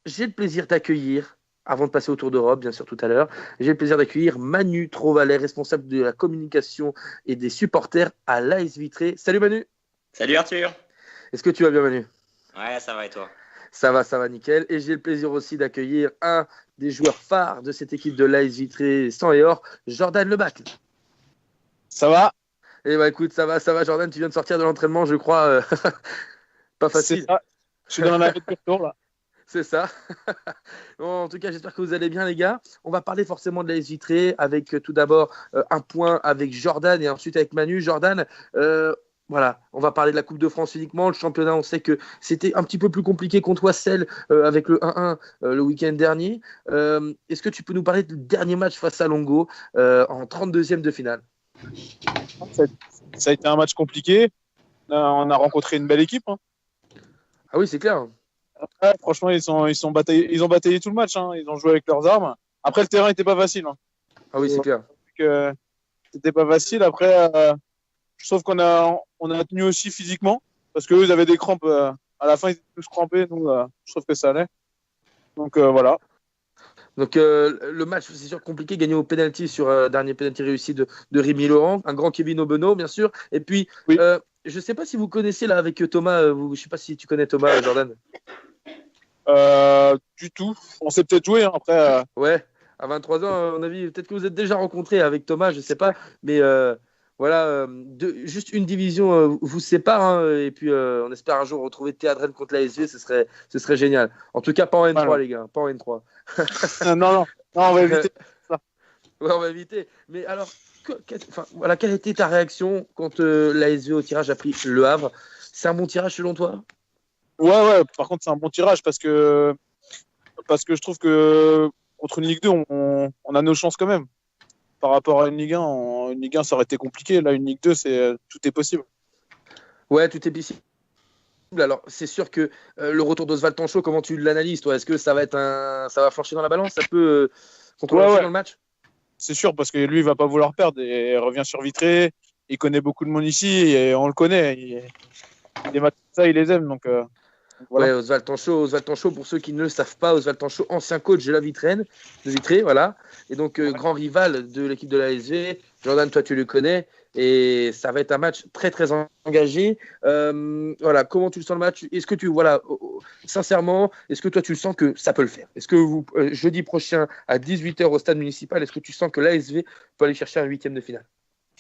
j'ai le plaisir d'accueillir, avant de passer au tour d'Europe, bien sûr, tout à l'heure, j'ai le plaisir d'accueillir Manu Trovalet, responsable de la communication et des supporters à l'AS Vitré. Salut Manu. Salut Arthur. Est-ce que tu vas bien Manu? Ouais, ça va et toi? Ça va nickel. Et j'ai le plaisir aussi d'accueillir un des joueurs phares de cette équipe de l'AS Vitré sang et or, Jordan Lebac. Ça va? Eh bah écoute, ça va Jordan, tu viens de sortir de l'entraînement, je crois. Pas C'est facile. ça. Je suis dans la navette de retour là. C'est ça. Bon, en tout cas, j'espère que vous allez bien, les gars. On va parler forcément de l'AS Vitré avec tout d'abord un point avec Jordan et ensuite avec Manu. Jordan, voilà, on va parler de la Coupe de France uniquement. Le championnat, on sait que c'était un petit peu plus compliqué contre Wassel avec le 1-1 le week-end dernier. Est-ce que tu peux nous parler du dernier match face à Longo en 32e de finale? Ça a été un match compliqué. On a rencontré une belle équipe. Hein. Ah oui, c'est clair. Ouais, franchement, ils ont bataillé tout le match. Hein. Ils ont joué avec leurs armes. Après, le terrain n'était pas facile. Hein. Ah oui, c'est clair. C'était pas facile. Après, je trouve on a tenu aussi physiquement parce qu'eux, ils avaient des crampes. À la fin, ils étaient tous crampés. Donc, je trouve que ça allait. Donc, voilà. Donc le match, c'est sûr compliqué, gagné au penalty sur dernier penalty réussi de Rémi Laurent, un grand Kevin Obenot, bien sûr. Et puis, oui. Je ne sais pas si vous connaissez là avec Thomas, je ne sais pas si tu connais Thomas, Jordan. Du tout. On s'est peut-être joué hein, après. Ouais, à 23 ans, à mon avis, peut-être que vous êtes déjà rencontrés avec Thomas, je ne sais pas. Mais voilà, juste une division vous sépare. Hein, et puis, on espère un jour retrouver Théadrenne contre la SV, ce serait génial. En tout cas, pas en N3, Voilà. les gars, pas en N3. non, on va éviter ça. Ouais, on va éviter. Mais alors, voilà, quelle était ta réaction quand l'ASV au tirage a pris Le Havre? C'est un bon tirage selon toi? Ouais. Par contre, c'est un bon tirage parce que je trouve que contre une Ligue 2, on a nos chances quand même. Par rapport à une Ligue 1, une Ligue 1, ça aurait été compliqué. Là, une Ligue 2, tout est possible. Ouais, tout est possible. Alors, c'est sûr que le retour d'Oswald Tanchot, comment tu l'analyses, toi? Est-ce que ça va flancher dans la balance? Ça peut contrebalancer dans le match? C'est sûr, parce que lui, il va pas vouloir perdre. Et il revient sur Vitré. Il connaît beaucoup de monde ici et on le connaît. Les matchs ça, il les aime. Donc, voilà. Ouais, Oswald Tanchot, pour ceux qui ne le savent pas, Oswald Tanchot, ancien coach de la Vitré, voilà. Et donc, grand rival de l'équipe de l'ASV. Jordan, toi, tu le connais. Et ça va être un match très, très engagé. Voilà, comment tu le sens le match? Est-ce que sincèrement, est-ce que toi, tu le sens que ça peut le faire? Est-ce que jeudi prochain, à 18h au stade municipal, est-ce que tu sens que l'ASV peut aller chercher un 8e de finale?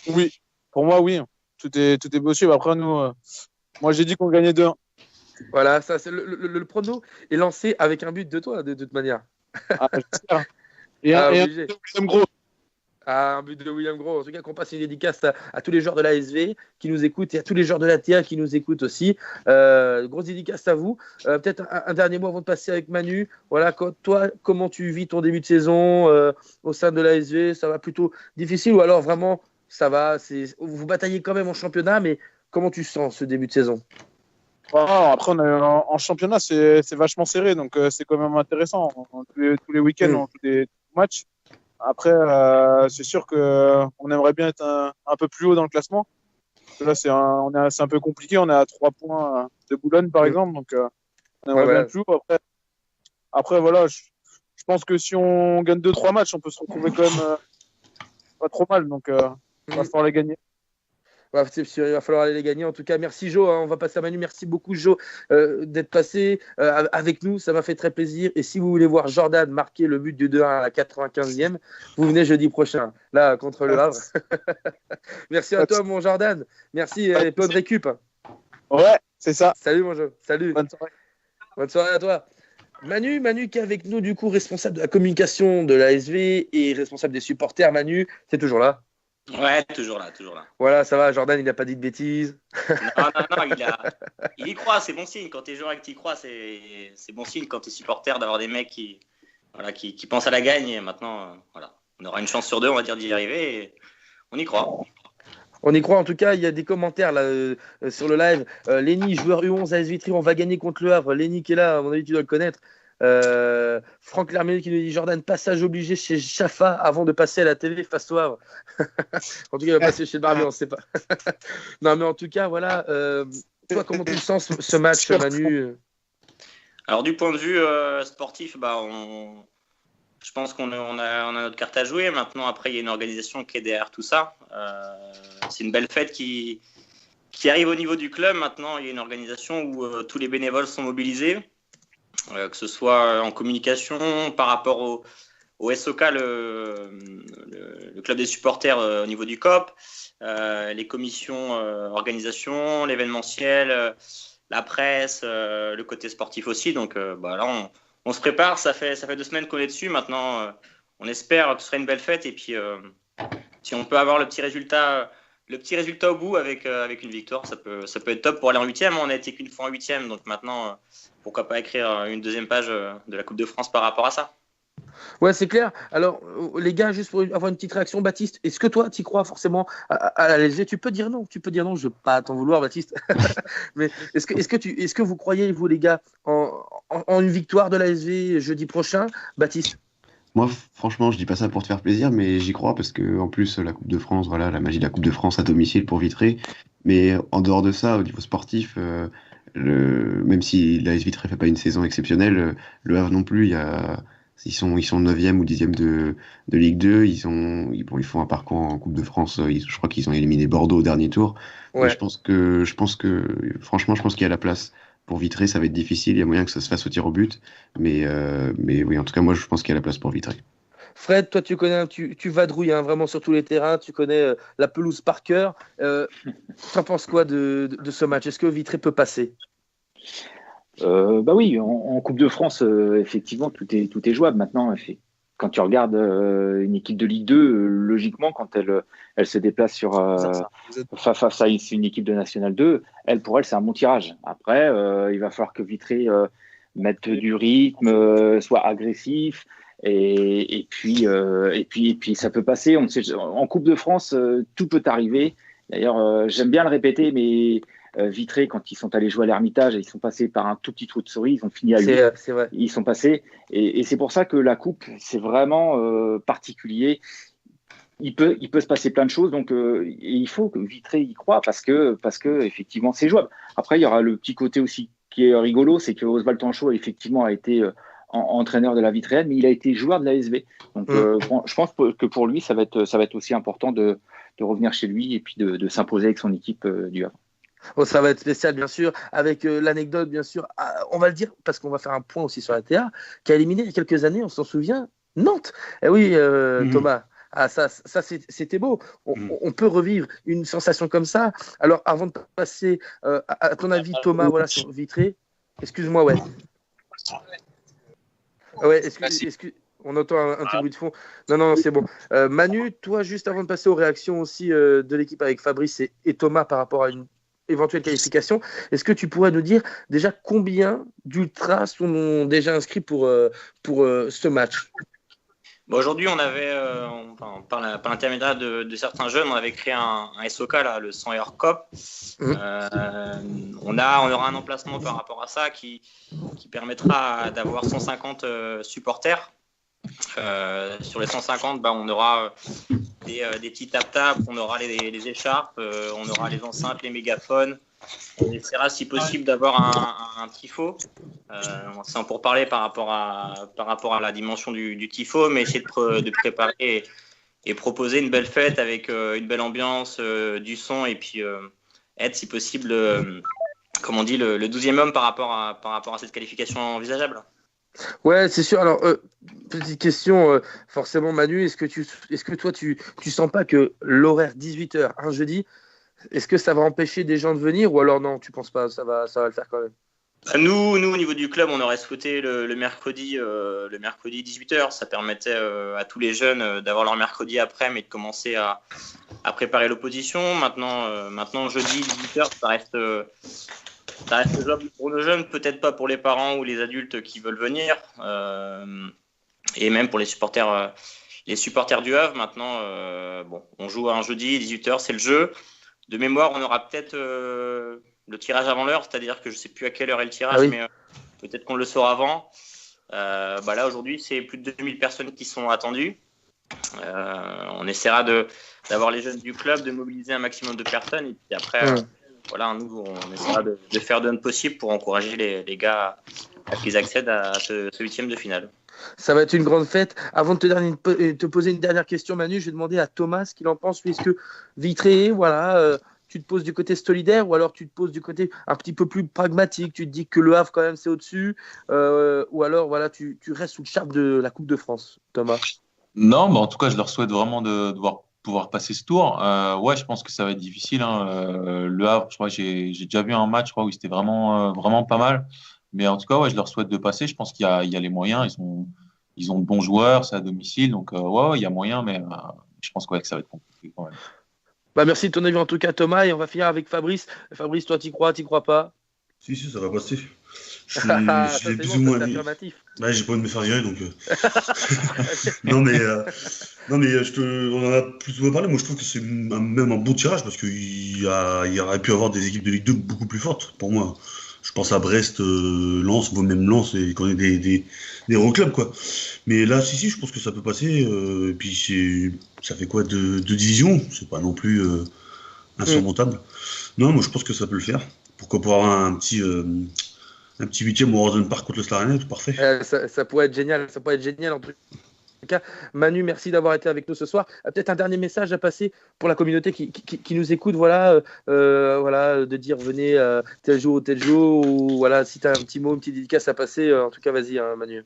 Oui, pour moi, oui. Tout est possible. Après, nous, moi, j'ai dit qu'on gagnait 2-1. Voilà, ça, c'est le prono est lancé avec un but de toi, de toute manière. J'espère. Et un William Gros. Un but de William Gros. En tout cas, qu'on passe une dédicace à tous les joueurs de l'ASV qui nous écoutent et à tous les joueurs de l'ATA qui nous écoutent aussi. Grosse dédicace à vous. Peut-être un dernier mot avant de passer avec Manu. Voilà, toi, comment tu vis ton début de saison au sein de l'ASV? Ça va plutôt difficile ou alors vraiment ça va? Vous bataillez quand même en championnat, mais comment tu sens ce début de saison? Après, en championnat, c'est vachement serré, donc c'est quand même intéressant. Tous les week-ends, tous les matchs. Après, c'est sûr qu'on aimerait bien être un peu plus haut dans le classement. Là, c'est un peu compliqué. On est à 3 points de Boulogne, par exemple, donc on aimerait bien être plus haut. Après voilà, je pense que si on gagne 2-3 matchs, on peut se retrouver quand même pas trop mal, donc il va falloir les gagner. Ouais, il va falloir aller les gagner. En tout cas, merci Jo. On va passer à Manu. Merci beaucoup Jo d'être passé avec nous. Ça m'a fait très plaisir. Et si vous voulez voir Jordan marquer le but du 2-1 à la 95e, vous venez jeudi prochain, là, contre le Havre. Merci à toi, mon Jordan. Merci et bonne récup. Ouais, c'est ça. Salut, mon Jo. Salut. Bonne soirée. Bonne soirée à toi. Manu qui est avec nous, du coup, responsable de la communication de l'ASV et responsable des supporters. Manu, c'est toujours là? Ouais, toujours là. Voilà, ça va, Jordan, il n'a pas dit de bêtises. Non, il y croit, c'est bon signe. Quand tu es joueur et que tu y crois, c'est bon signe quand tu es supporter d'avoir des mecs qui pensent à la gagne. Et maintenant, voilà, on aura une chance sur 2, on va dire, d'y arriver. Et on y croit. On y croit, en tout cas, il y a des commentaires là, sur le live. Lenny, joueur U11 AS Vitry, on va gagner contre le Havre. Lenny qui est là, à mon avis, tu dois le connaître. Franck Lermé qui nous dit Jordan, passage obligé chez Jaffa avant de passer à la télé face au Havre. En tout cas, il va passer chez le Barbier, on ne sait pas. Non, mais en tout cas, voilà. Toi, comment tu sens ce match, Manu? Alors du point de vue sportif, je pense qu'on a notre carte à jouer. Maintenant, après, il y a une organisation qui est derrière tout ça. C'est une belle fête qui arrive au niveau du club. Maintenant, il y a une organisation où tous les bénévoles sont mobilisés, que ce soit en communication par rapport au SOK, le club des supporters au niveau du COP, les commissions organisation, l'événementiel, la presse, le côté sportif aussi. Donc là, on se prépare. Ça fait 2 semaines qu'on est dessus. Maintenant, on espère que ce sera une belle fête. Et puis, si on peut avoir le petit résultat au bout avec une victoire, ça peut être top pour aller en 8e. On a été qu'une fois en 8e. Donc maintenant, pourquoi pas écrire une 2e page de la Coupe de France par rapport à ça. Ouais, c'est clair. Alors, les gars, juste pour avoir une petite réaction, Baptiste, est-ce que toi, tu crois forcément à la LSG? Tu peux dire non, je ne veux pas t'en vouloir, Baptiste. Mais est-ce que vous croyez, vous, les gars, en une victoire de la LSG jeudi prochain, Baptiste? Moi, franchement, je dis pas ça pour te faire plaisir, mais j'y crois parce que en plus, la Coupe de France, voilà, la magie de la Coupe de France à domicile pour Vitré. Mais en dehors de ça, au niveau sportif, même si l'AS Vitré fait pas une saison exceptionnelle, le Havre non plus, ils sont 9e ou 10e de Ligue 2. Ils font un parcours en Coupe de France. Je crois qu'ils ont éliminé Bordeaux au dernier tour. Ouais. Mais je pense que, franchement, qu'il y a la place pour Vitré. Ça va être difficile. Il y a moyen que ça se fasse au tir au but. Mais oui, en tout cas, moi, je pense qu'il y a la place pour Vitré. Fred, toi, tu connais, tu vadrouilles vraiment sur tous les terrains. Tu connais la pelouse par cœur. T'en penses quoi de ce match? Est-ce que Vitré peut passer? Oui, en Coupe de France, effectivement, tout est jouable maintenant. Quand tu regardes une équipe de Ligue 2, logiquement, quand elle se déplace face à une équipe de National 2, pour elle, c'est un bon tirage. Après, il va falloir que Vitré mette du rythme, soit agressif, et puis ça peut passer. On sait, en Coupe de France, tout peut arriver. D'ailleurs, j'aime bien le répéter, mais Vitré, quand ils sont allés jouer à l'Ermitage, ils sont passés par un tout petit trou de souris, ils ont fini à 8. C'est vrai. Ils sont passés, et c'est pour ça que la coupe, c'est vraiment particulier. Il peut se passer plein de choses, donc et il faut que Vitré y croit parce que effectivement c'est jouable. Après, il y aura le petit côté aussi qui est rigolo, c'est que Oswald Tanchot effectivement a été entraîneur de la Vitréenne, mais il a été joueur de la SV. Donc je pense que pour lui, ça va être aussi important de revenir chez lui et puis de s'imposer avec son équipe du Havre. Oh, ça va être spécial, bien sûr, avec l'anecdote, bien sûr. On va le dire, parce qu'on va faire un point aussi sur la TA, qui a éliminé il y a quelques années, on s'en souvient, Nantes. Eh oui, Thomas, ça c'était beau. On peut revivre une sensation comme ça. Alors, avant de passer à ton avis, Thomas, voilà, sur Vitré, excuse-moi, ouais. Ouais, excuse. On entend un petit bruit de fond. Non, c'est bon. Manu, toi, juste avant de passer aux réactions aussi de l'équipe avec Fabrice et Thomas par rapport à une éventuelle qualification, est-ce que tu pourrais nous dire déjà combien d'ultras sont déjà inscrits pour ce match? Aujourd'hui, on avait, par l'intermédiaire de certains jeunes, on avait créé un SOK, là, le 100 Heures COP. On aura un emplacement par rapport à ça qui permettra d'avoir 150 supporters. Sur les 150, on aura des petits tap-tap, on aura les écharpes, on aura les enceintes, les mégaphones. On essaiera si possible d'avoir un tifo. C'est pour parler par rapport à la dimension du tifo, mais essayer de préparer et proposer une belle fête avec une belle ambiance, du son, et puis être si possible, comme on dit, le 12e homme par rapport à cette qualification envisageable. Ouais, c'est sûr. Alors, petite question, forcément, Manu, est-ce que toi, tu sens pas que l'horaire 18h, un jeudi, est-ce que ça va empêcher des gens de venir, ou alors non, tu penses pas, ça va le faire quand même? Nous, au niveau du club, on aurait souhaité le mercredi 18h. Ça permettait à tous les jeunes d'avoir leur mercredi après, mais de commencer à préparer l'opposition. Maintenant, jeudi 18h, ça reste jouable pour nos jeunes, peut-être pas pour les parents ou les adultes qui veulent venir, et même pour les supporters du Havre. Maintenant, on joue un jeudi 18h, c'est le jeu. De mémoire, on aura peut-être le tirage avant l'heure, c'est-à-dire que je ne sais plus à quelle heure est le tirage, mais peut-être qu'on le saura avant. Là, aujourd'hui, c'est plus de 2000 personnes qui sont attendues. On essaiera d'avoir les jeunes du club, de mobiliser un maximum de personnes, et puis après... nous, on essaiera de faire de notre possible pour encourager les gars qu'ils accèdent à ce 8e de finale. Ça va être une grande fête. Avant de te poser une dernière question, Manu, je vais demander à Thomas ce qu'il en pense. Est-ce que Vitré, voilà, tu te poses du côté solidaire ou alors tu te poses du côté un petit peu plus pragmatique, tu te dis que Le Havre quand même c'est au-dessus, ou alors voilà, tu restes sous le charme de la Coupe de France, Thomas? Non, mais en tout cas, je leur souhaite vraiment de pouvoir passer ce tour. Ouais, je pense que ça va être difficile, hein. Le Havre, je crois que j'ai déjà vu un match, je crois, où c'était vraiment pas mal. Mais en tout cas, ouais, je leur souhaite de passer. Je pense qu'il y a les moyens. Ils ont de bons joueurs, c'est à domicile. Donc, ouais, il y a moyen, mais je pense que ça va être compliqué quand même. Bah, merci de ton avis en tout cas, Thomas, et on va finir avec Fabrice. Fabrice, toi, t'y crois pas? Si, ça va passer. Je Ça, suis c'est plus bon, ou moins ça, c'est mis. affirmatif. Ouais, j'ai pas envie de me faire virer, donc. Non, mais, on en a plus ou moins parlé. Moi, je trouve que c'est même un bon tirage parce qu'il y aurait pu avoir des équipes de Ligue 2 beaucoup plus fortes, pour moi. Je pense à Brest, Lens, même Lens, et qu'on est des gros clubs, quoi. Mais là, si, je pense que ça peut passer. Et puis, ça fait quoi, deux divisions? C'est pas non plus insurmontable. Non, moi, je pense que ça peut le faire. Pourquoi pas avoir un petit 8e au Horizon Park contre le Stade Rennais, tout parfait. Ça pourrait être génial. Ça pourrait être génial en tout cas. Manu, merci d'avoir été avec nous ce soir. Peut-être un dernier message à passer pour la communauté qui nous écoute. Voilà, de dire venez tel jour, ou voilà, si tu as un petit mot, une petite dédicace à passer, en tout cas, vas-y, hein, Manu.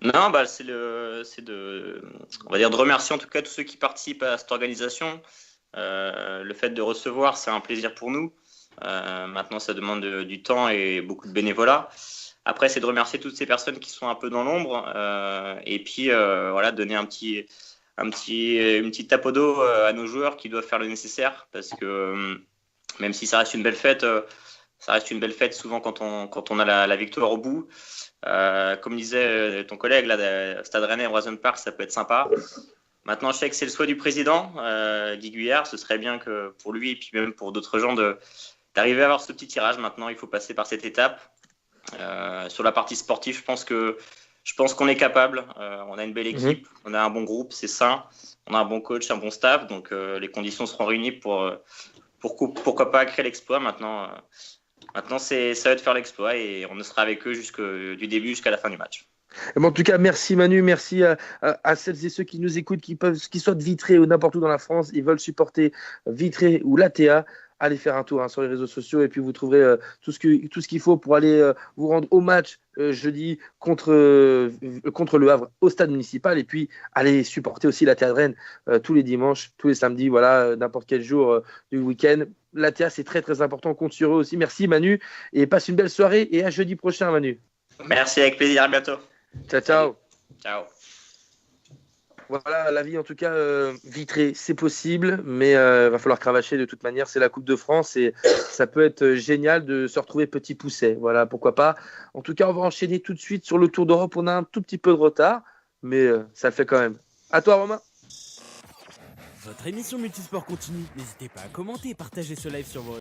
Non, bah, on va dire de remercier en tout cas tous ceux qui participent à cette organisation. Le fait de recevoir, c'est un plaisir pour nous. Maintenant, ça demande du temps et beaucoup de bénévolat. Après, c'est de remercier toutes ces personnes qui sont un peu dans l'ombre, et puis voilà, donner une petite tape au dos à nos joueurs qui doivent faire le nécessaire, parce que même si ça reste une belle fête, souvent quand on a la victoire au bout. Comme disait ton collègue là, Stade Rennais, Horizon Park, ça peut être sympa. Maintenant, je sais que c'est le souhait du président, Guy Guyard. Ce serait bien que pour lui et puis même pour d'autres gens d'arriver à avoir ce petit tirage. Maintenant, il faut passer par cette étape. Sur la partie sportive, je pense qu'on est capable. On a une belle équipe, on a un bon groupe, c'est sain. On a un bon coach, un bon staff. Donc, les conditions seront réunies pourquoi pas créer l'exploit. Maintenant, ça va être faire l'exploit et on sera avec eux du début jusqu'à la fin du match. En tout cas, merci Manu, merci à celles et ceux qui nous écoutent, qui soient de Vitré ou n'importe où dans la France, ils veulent supporter Vitré ou l'ATA. Allez faire un tour sur les réseaux sociaux et puis vous trouverez tout ce qu'il faut pour aller vous rendre au match jeudi contre le Havre au stade municipal, et puis allez supporter aussi l'ATA de Rennes tous les dimanches, tous les samedis, voilà, n'importe quel jour du week-end. L'ATA, c'est très très important, on compte sur eux aussi. Merci Manu et passe une belle soirée et à jeudi prochain, Manu. Merci, avec plaisir, à bientôt. Ciao. Ciao. Voilà, la vie en tout cas, Vitré, c'est possible, mais va falloir cravacher de toute manière. C'est la Coupe de France et ça peut être génial de se retrouver petit pousset. Voilà, pourquoi pas. En tout cas, on va enchaîner tout de suite sur le Tour d'Europe. On a un tout petit peu de retard, mais ça le fait quand même. À toi, Romain. Votre émission Multisport continue. N'hésitez pas à commenter et partager ce live sur vos